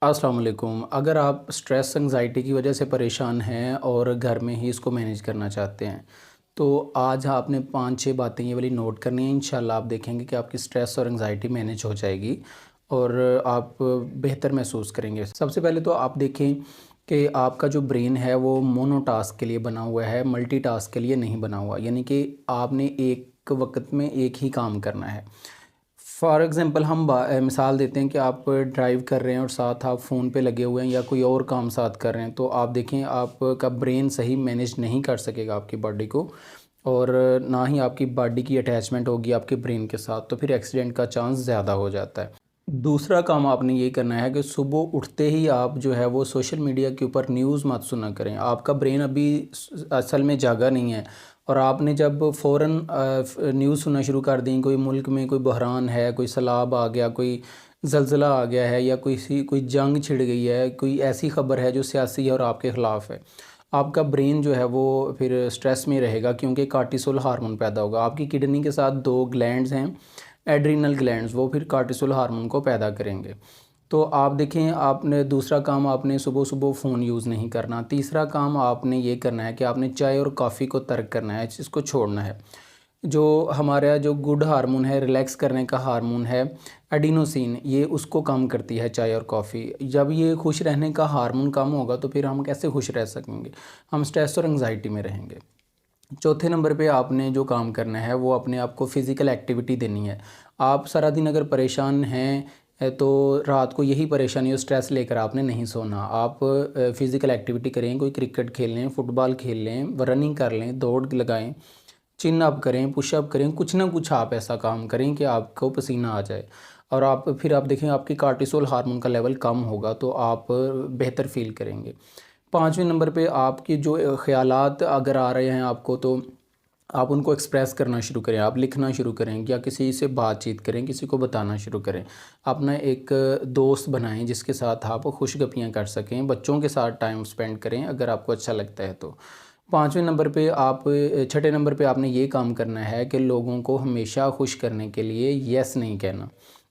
अस्सलाम वालेकुम। अगर आप स्ट्रेस एंग्ज़ायटी की वजह से परेशान हैं और घर में ही इसको मैनेज करना चाहते हैं, तो आज आपने 5-6 बातें ये वाली नोट करनी है। इंशाल्लाह आप देखेंगे कि आपकी स्ट्रेस और एंग्ज़ायटी मैनेज हो जाएगी और आप बेहतर महसूस करेंगे। सबसे पहले तो आप देखें कि आपका जो ब्रेन है वो मोनोटास्क के लिए बना हुआ है, मल्टीटास्क के लिए नहीं बना हुआ। यानी कि आपने एक वक़्त में एक ही काम करना है। फॉर एग्ज़ाम्पल हम मिसाल देते हैं कि आप ड्राइव कर रहे हैं और साथ आप फ़ोन पे लगे हुए हैं या कोई और काम साथ कर रहे हैं, तो आप देखें आपका ब्रेन सही मैनेज नहीं कर सकेगा आपकी बॉडी को और ना ही आपकी बॉडी की अटैचमेंट होगी आपके ब्रेन के साथ, तो फिर एक्सीडेंट का चांस ज़्यादा हो जाता है। दूसरा काम आपने ये करना है कि सुबह उठते ही आप जो है वो सोशल मीडिया के ऊपर न्यूज़ मत सुना करें। आपका ब्रेन अभी असल में जागा नहीं है और आपने जब फ़ौरन न्यूज़ सुनना शुरू कर दी, कोई मुल्क में कोई बहरान है, कोई सैलाब आ गया, कोई ज़लज़ला आ गया है या कोई जंग छिड़ गई है, कोई ऐसी ख़बर है जो सियासी है और आपके ख़िलाफ़ है, आपका ब्रेन जो है वो फिर स्ट्रेस में रहेगा क्योंकि कार्टिसोल हार्मोन पैदा होगा। आपकी किडनी के साथ 2 ग्लैंड्स हैं, एड्रिनल ग्लैंड्स, वो फिर कार्टिसोल हार्मोन को पैदा करेंगे। तो आप देखें, आपने दूसरा काम आपने सुबह-सुबह फ़ोन यूज़ नहीं करना। तीसरा काम आपने ये करना है कि आपने चाय और कॉफ़ी को तर्क करना है, इसको छोड़ना है। जो हमारा जो गुड हार्मोन है, रिलैक्स करने का हार्मोन है, एडिनोसिन, ये उसको कम करती है चाय और कॉफ़ी। जब ये खुश रहने का हार्मोन कम होगा तो फिर हम कैसे खुश रह सकेंगे? हम स्ट्रेस और एंग्ज़ायटी में रहेंगे। चौथे नंबर पे आपने जो काम करना है वो अपने आप को फ़िज़िकल एक्टिविटी देनी है। आप सारा दिन अगर परेशान हैं तो रात को यही परेशानी और स्ट्रेस लेकर आपने नहीं सोना। आप फ़िज़िकल एक्टिविटी करें, कोई क्रिकेट खेल लें, फुटबॉल खेल लें, रनिंग कर लें, दौड़ लगाएँ, चिन अप करें, पुशअप करें, कुछ ना कुछ आप ऐसा काम करें कि आपको पसीना आ जाए और आप देखें आपकी कार्टिसोल हार्मोन का लेवल कम होगा तो आप बेहतर फ़ील करेंगे। 5वें नंबर पे आपके जो ख़यालात अगर आ रहे हैं आपको, तो आप उनको एक्सप्रेस करना शुरू करें, आप लिखना शुरू करें या किसी से बातचीत करें, किसी को बताना शुरू करें। अपना एक दोस्त बनाएँ जिसके साथ आप खुशगपियाँ कर सकें, बच्चों के साथ टाइम स्पेंड करें अगर आपको अच्छा लगता है तो। 5वें नंबर पे आप 6ठे नंबर पे आपने ये काम करना है कि लोगों को हमेशा खुश करने के लिए येस नहीं कहना।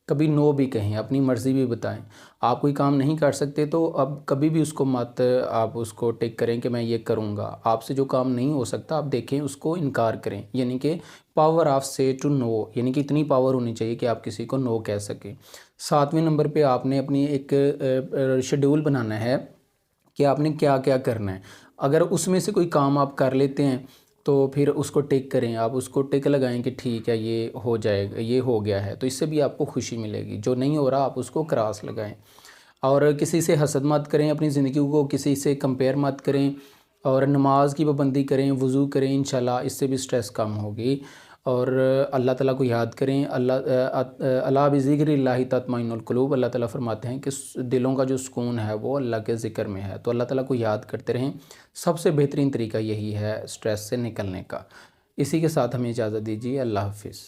कभी नो भी कहें, अपनी मर्ज़ी भी बताएँ। आप कोई काम नहीं कर सकते तो अब कभी भी उसको मत आप उसको टिक करें कि मैं ये करूँगा। आपसे जो काम नहीं हो सकता आप देखें उसको इनकार करें। यानी कि पावर ऑफ से टू नो, यानी कि इतनी पावर होनी चाहिए कि आप किसी को नो कह सकें। 7वें नंबर पे आपने अपनी एक शेड्यूल बनाना है कि आपने क्या-क्या करना है। अगर उसमें से कोई काम आप कर लेते हैं, तो फिर उसको टिक करें, आप उसको टिक लगाएँ कि ठीक है ये हो जाएगा, ये हो गया है, तो इससे भी आपको खुशी मिलेगी। जो नहीं हो रहा आप उसको क्रॉस लगाएँ। और किसी से हसद मत करें, अपनी ज़िंदगी को किसी से कंपेयर मत करें और नमाज की पाबंदी करें, वज़ू करें, इंशाल्लाह इससे भी स्ट्रेस कम होगी। और अल्लाह ताला को याद करें। अला बिज़िक्रिल्लाहि तत्मइनुल क़ुलूब, अल्लाह ताला फरमाते हैं कि दिलों का जो सुकून है वो अल्लाह के ज़िक्र में है। तो अल्लाह ताला को याद करते रहें। सबसे बेहतरीन तरीका यही है स्ट्रेस से निकलने का। इसी के साथ हमें इजाज़त दीजिए। अल्लाह हाफ़िज़।